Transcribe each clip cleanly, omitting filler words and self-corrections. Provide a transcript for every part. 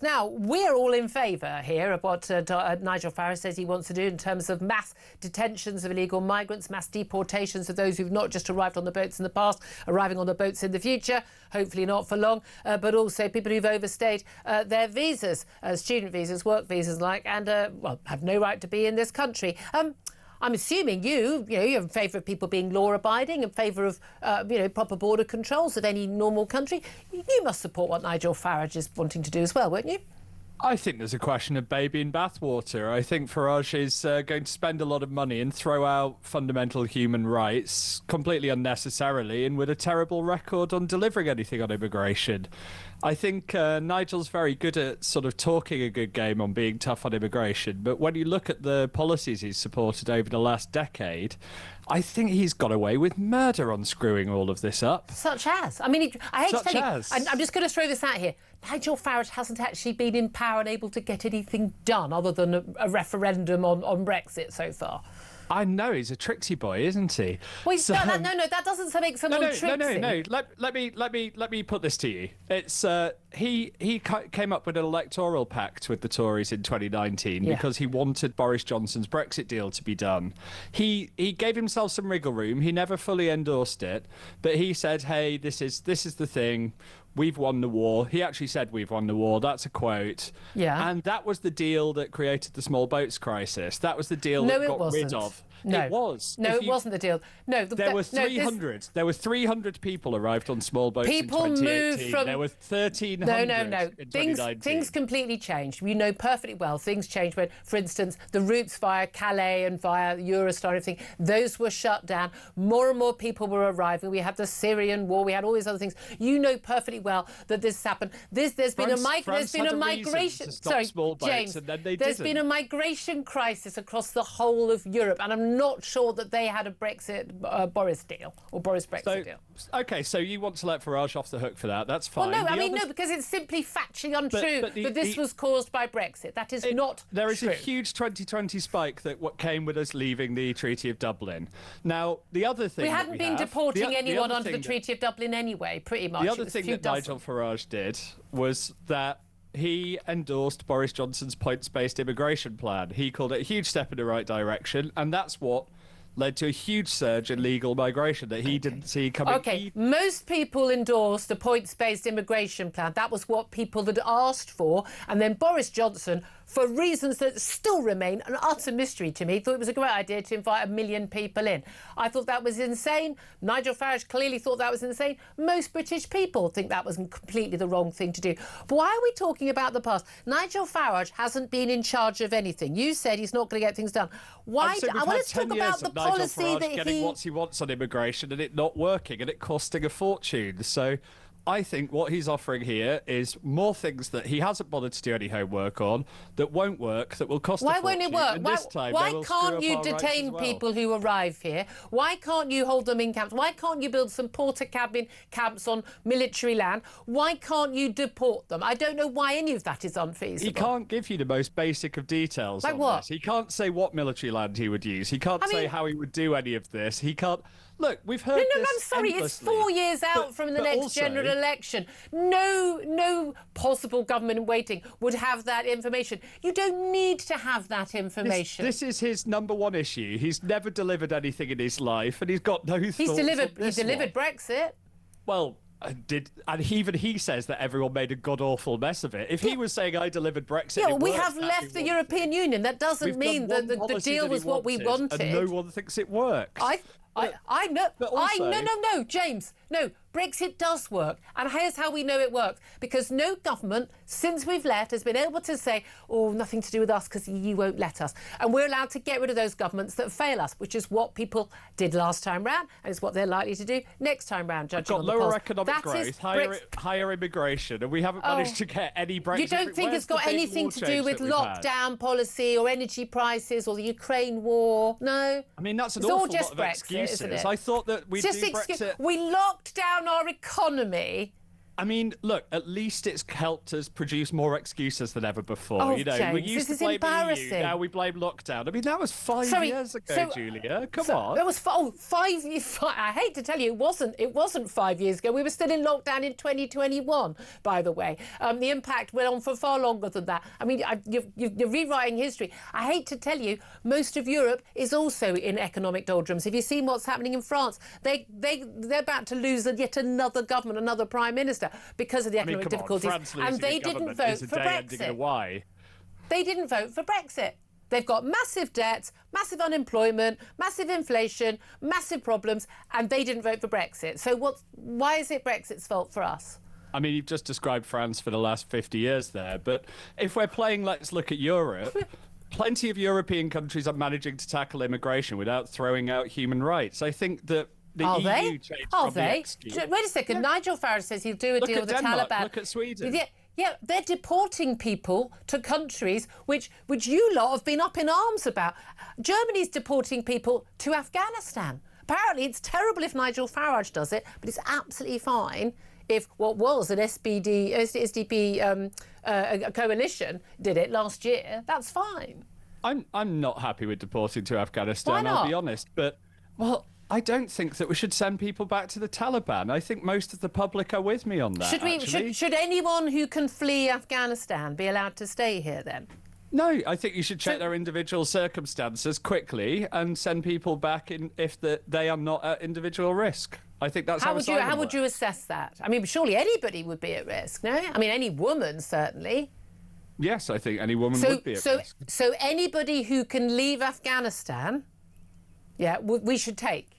Now, we're all in favour here of what Nigel Farage says he wants to do in terms of mass detentions of illegal migrants, mass deportations of those who've not just arrived on the boats in the past, arriving on the boats in the future, hopefully not for long, but also people who've overstayed their visas, student visas, work visas and well, have no right to be in this country. I'm assuming you're in favour of people being law-abiding, in favour of, proper border controls of any normal country. You must support what Nigel Farage is wanting to do as well, won't you? I think there's a question of baby in bathwater. I think Farage is going to spend a lot of money and throw out fundamental human rights completely unnecessarily and with a terrible record on delivering anything on immigration. I think Nigel's very good at sort of talking a good game on being tough on immigration, but when you look at the policies he's supported over the last decade, I think he's got away with murder on screwing all of this up. Such as? I mean, I hate to tell you, I'm just going to throw this out here. Nigel Farage hasn't actually been in power and able to get anything done other than a referendum on Brexit so far. I know, he's a tricksy boy, isn't he? Well, no, that doesn't make someone tricksy. No. Let me put this to you. It's he came up with an electoral pact with the Tories in 2019 because he wanted Boris Johnson's Brexit deal to be done. He gave himself some wriggle room. He never fully endorsed it, but he said, "Hey, this is the thing. We've won the war." He actually said, "We've won the war." That's a quote. Yeah. And that was the deal that created the small boats crisis. That was the deal that got rid of. No. It was. No, it wasn't the deal. No, there were 300. There were 300 people arrived on small boats in 2018. Moved from... There were 1,300 in 2019. Things completely changed. We know perfectly well things changed when, for instance, the routes via Calais and via Eurostar and everything, those were shut down. More and more people were arriving. We had the Syrian war. We had all these other things. You know perfectly well that this happened. There's been a migration. Sorry, James. There's been a migration crisis across the whole of Europe, and I'm not sure that they had a Brexit Boris deal or Boris Brexit deal. OK, so you want to let Farage off the hook for that. That's fine. Well, no, because it's simply factually untrue that this was caused by Brexit. That is not true. There is a huge 2020 spike that came with us leaving the Treaty of Dublin. Now, the other thing we hadn't been deporting anyone under the Treaty of Dublin anyway, pretty much. The other thing that Nigel Farage did was that he endorsed Boris Johnson's points-based immigration plan. He called it a huge step in the right direction, and that's what led to a huge surge in legal migration that he didn't see coming. OK, most people endorsed a points-based immigration plan. That was what people had asked for. And then Boris Johnson, for reasons that still remain an utter mystery to me, thought it was a great idea to invite 1 million people in. I thought that was insane. Nigel Farage clearly thought that was insane. Most British people think that was completely the wrong thing to do. But why are we talking about the past? Nigel Farage hasn't been in charge of anything. You said he's not going to get things done. Why? I want to talk about the policy that getting what he wants on immigration and it not working and it costing a fortune. So I think what he's offering here is more things that he hasn't bothered to do any homework on, that won't work, that will cost a fortune. Why won't it work? Why can't you detain people who arrive here? Why can't you hold them in camps? Why can't you build some porter cabin camps on military land? Why can't you deport them? I don't know why any of that is unfeasible. He can't give you the most basic of details like on what? This. He can't say what military land he would use. He can't say how he would do any of this. He can't... Look, we've heard this I'm sorry, endlessly. It's 4 years out from the next general election. No possible government in waiting would have that information. You don't need to have that information. This is his number one issue. He's never delivered anything in his life, and he's got no thoughts He's delivered one. Brexit. Well, even he says that everyone made a god-awful mess of it. If he was saying, I delivered Brexit... Yeah, we have left the European Union. That doesn't mean that the deal was what we wanted. And no one thinks it works. I know. Also, No, James. No, Brexit does work. And here's how we know it works. Because no government, since we've left, has been able to say, oh, nothing to do with us because you won't let us. And we're allowed to get rid of those governments that fail us, which is what people did last time round, and it's what they're likely to do next time round, judging on the polls. Got lower economic growth, higher immigration, and we haven't managed to get any Brexit. You don't think it's got anything to do with lockdown policy or energy prices or the Ukraine war? No? I mean, that's an awful lot of excuses. Isn't it? I thought that we'd do Brexit... We locked down our economy I mean, look, at least it's helped us produce more excuses than ever before. Oh, You know, James, we used this to is blame the EU, embarrassing. now we blame lockdown. I mean, that was 5 years ago, Julia. Come on. It was 5 years. I hate to tell you, it wasn't 5 years ago. We were still in lockdown in 2021, by the way. The impact went on for far longer than that. I mean, you're rewriting history. I hate to tell you, most of Europe is also in economic doldrums. If you've seen what's happening in France, they're about to lose yet another government, another prime minister, because of the economic difficulties. And they didn't vote for Brexit. They didn't vote for Brexit. They've got massive debts, massive unemployment, massive inflation, massive problems, and they didn't vote for Brexit. So why is it Brexit's fault for us? I mean, you've just described France for the last 50 years there, but if we're playing let's look at Europe, plenty of European countries are managing to tackle immigration without throwing out human rights. I think that the EU changed from the excuse. Wait a second. Yeah. Nigel Farage says he'll do a deal with the Taliban. Look at Sweden. Yeah, they're deporting people to countries which you lot have been up in arms about. Germany's deporting people to Afghanistan. Apparently, it's terrible if Nigel Farage does it, but it's absolutely fine if what was an SDP a coalition did it last year. That's fine. I'm not happy with deporting to Afghanistan. Why not? I'll be honest, but I don't think that we should send people back to the Taliban. I think most of the public are with me on that. Should anyone who can flee Afghanistan be allowed to stay here then? No, I think you should check their individual circumstances quickly and send people back if they are not at individual risk. I think that's how would you assess that? I mean, surely anybody would be at risk, no? I mean, any woman, certainly. Yes, I think any woman would be at risk. So anybody who can leave Afghanistan, we should take.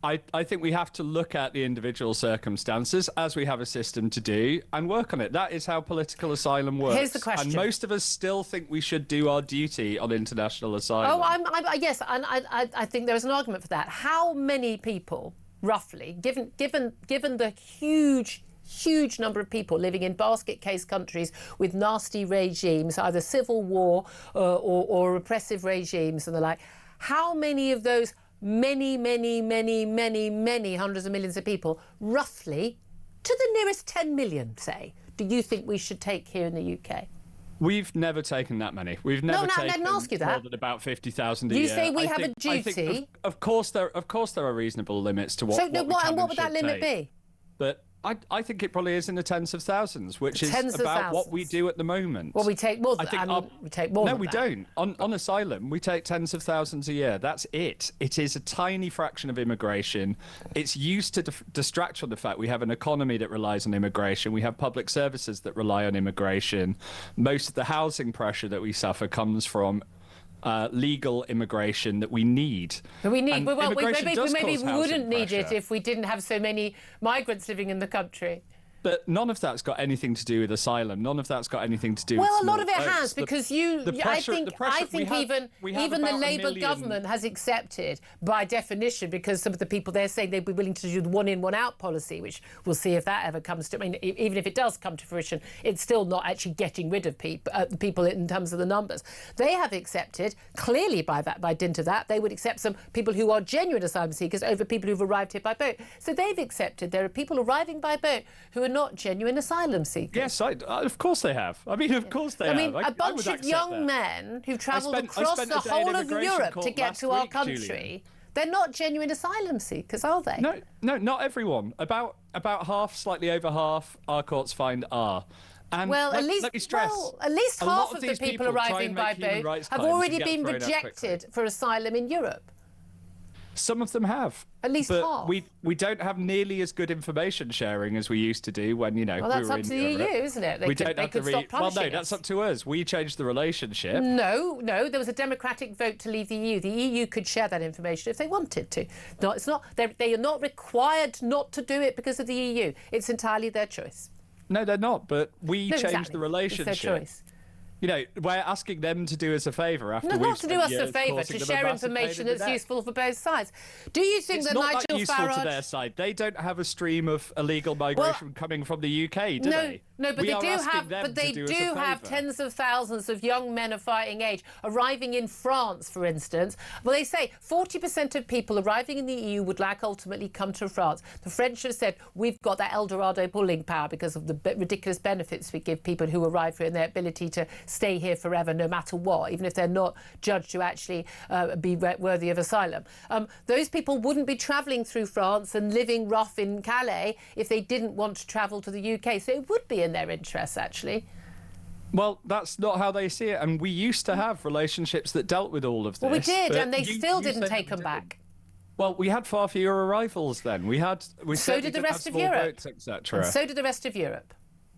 I think we have to look at the individual circumstances, as we have a system to do, and work on it. That is how political asylum works. Here's the question. And most of us still think we should do our duty on international asylum. Yes, and I think there is an argument for that. How many people, roughly, given the huge number of people living in basket case countries with nasty regimes, either civil war or repressive regimes and the like, how many of those many hundreds of millions of people, roughly, to the nearest 10 million, say, do you think we should take here in the UK? We've never taken that many. We've never taken ask you that. more than about 50,000 a year. You say we have a duty. Of course, there are reasonable limits to what. So, what would that limit be? But I think it probably is in the tens of thousands, which is about what we do at the moment. Well, we take more than we take more. No, we don't. On asylum, we take tens of thousands a year. That's it. It is a tiny fraction of immigration. It's used to distract from the fact we have an economy that relies on immigration. We have public services that rely on immigration. Most of the housing pressure that we suffer comes from legal immigration that we need. We need. Well, maybe we wouldn't need pressure. it if we didn't have so many migrants living in the country. But none of that's got anything to do with asylum. None of that's got anything to do with. Well, a lot of it has, because I think even the Labour government has accepted, by definition, because some of the people they're saying they'd be willing to do the one in, one out policy, which we'll see if that ever comes to. I mean, even if it does come to fruition, it's still not actually getting rid of people in terms of the numbers. They have accepted, clearly by dint of that, they would accept some people who are genuine asylum seekers over people who've arrived here by boat. So they've accepted there are people arriving by boat who are not genuine asylum seekers. Yes, of course they have. I mean, of course they have. I mean, a bunch of young men who've travelled across the whole of Europe to get to our country. Julia. They're not genuine asylum seekers, are they? No, not everyone. About half, slightly over half, our courts find are. And at least half of the people arriving by boat have already been rejected for asylum in Europe. Some of them have. At least half. We don't have nearly as good information sharing as we used to do when, Well, that's up to the EU, isn't it? They could stop punishing us. Well, no, that's up to us. We changed the relationship. No, there was a democratic vote to leave the EU. The EU could share that information if they wanted to. No, it's not. They are not required not to do it because of the EU. It's entirely their choice. No, they're not. But we changed the relationship. It's their choice. We're asking them to do us a favour after we've not to do us a favour, to share information that's useful for both sides. Do you think that Nigel Farage... It's not that useful to their side. They don't have a stream of illegal migration coming from the UK, do they? No, but We they are do asking have, them but they to do us a do have favour. tens of thousands of young men of fighting age arriving in France, for instance. Well, they say 40% of people arriving in the EU would like ultimately come to France. The French have said we've got that El Dorado pulling power because of the ridiculous benefits we give people who arrive here and their ability to stay here forever, no matter what, even if they're not judged to actually be worthy of asylum. Those people wouldn't be travelling through France and living rough in Calais if they didn't want to travel to the UK. So it would be in their interests, actually. Well, that's not how they see it. And we used to have relationships that dealt with all of this. Well, we did, and they still you didn't said take that them we back. didn't. Well, we had far fewer arrivals then. So did the rest of Europe. Etc. And so did the rest of Europe.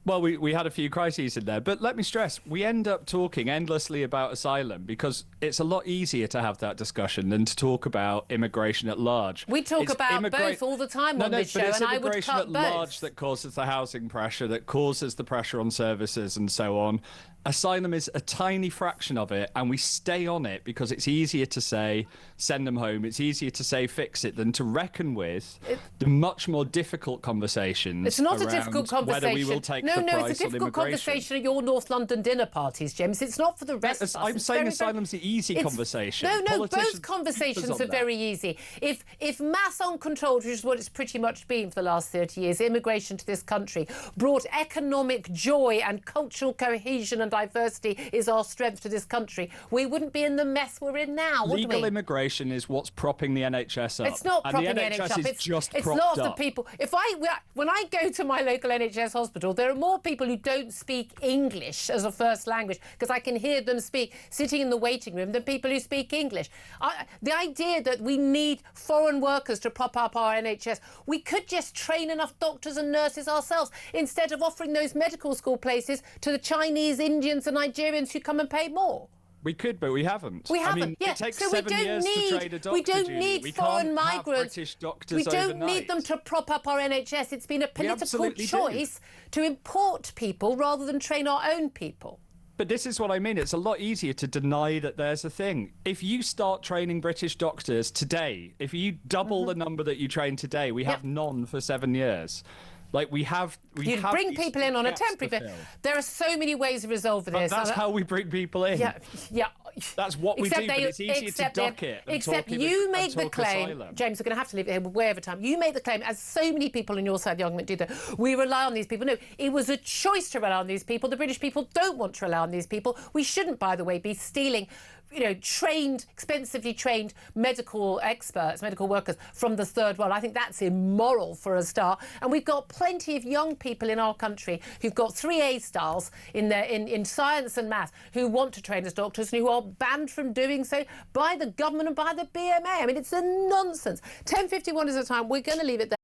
Well, we had a few crises in there, but let me stress, we end up talking endlessly about asylum because it's a lot easier to have that discussion than to talk about immigration at large. We talk about both all the time on this show, and I would cut both. It's immigration at large that causes the housing pressure, that causes the pressure on services and so on. Asylum is a tiny fraction of it, and we stay on it because it's easier to say, send them home. It's easier to say, fix it, than to reckon with the much more difficult conversations. It's not a difficult conversation. Whether we will take no, the no, price it's a on difficult conversation at your North London dinner parties, James. It's not for the rest of us. I'm saying asylum's the easy conversation. No, both conversations are very easy. If mass uncontrolled, which is what it's pretty much been for the last 30 years, immigration to this country brought economic joy and cultural cohesion and diversity is our strength to this country, we wouldn't be in the mess we're in now, would we? Legal immigration is what's propping the NHS up. It's not propping the NHS up. It's lots of people. When I go to my local NHS hospital, there are more people who don't speak English as a first language because I can hear them speak sitting in the waiting room than people who speak English. The idea that we need foreign workers to prop up our NHS, we could just train enough doctors and nurses ourselves instead of offering those medical school places to the Chinese, Indians and Nigerians who come and pay more. We could, but we haven't. We haven't. I mean, it takes so 7 years to train a doctor. We don't need foreign migrants. British doctors we don't overnight. need them to prop up our NHS. It's been a political choice to import people rather than train our own people. But this is what I mean. It's a lot easier to deny that there's a thing. If you start training British doctors today, if you double the number that you train today, we have none for 7 years. Like You'd bring people in on a temporary basis. There are so many ways of resolving this. That's how we bring people in. Yeah. That's what we do, but it's easier to duck it. Except you make the claim, James, we're going to have to leave it here way over time. You make the claim, as so many people on your side of the argument do, that we rely on these people. No, it was a choice to rely on these people. The British people don't want to rely on these people. We shouldn't, by the way, be stealing expensively trained medical experts, medical workers from the third world. I think that's immoral for a start. And we've got plenty of young people in our country who've got 3 A stars in science and math who want to train as doctors and who are banned from doing so by the government and by the BMA. I mean, it's a nonsense. 10:51 is the time. We're going to leave it there.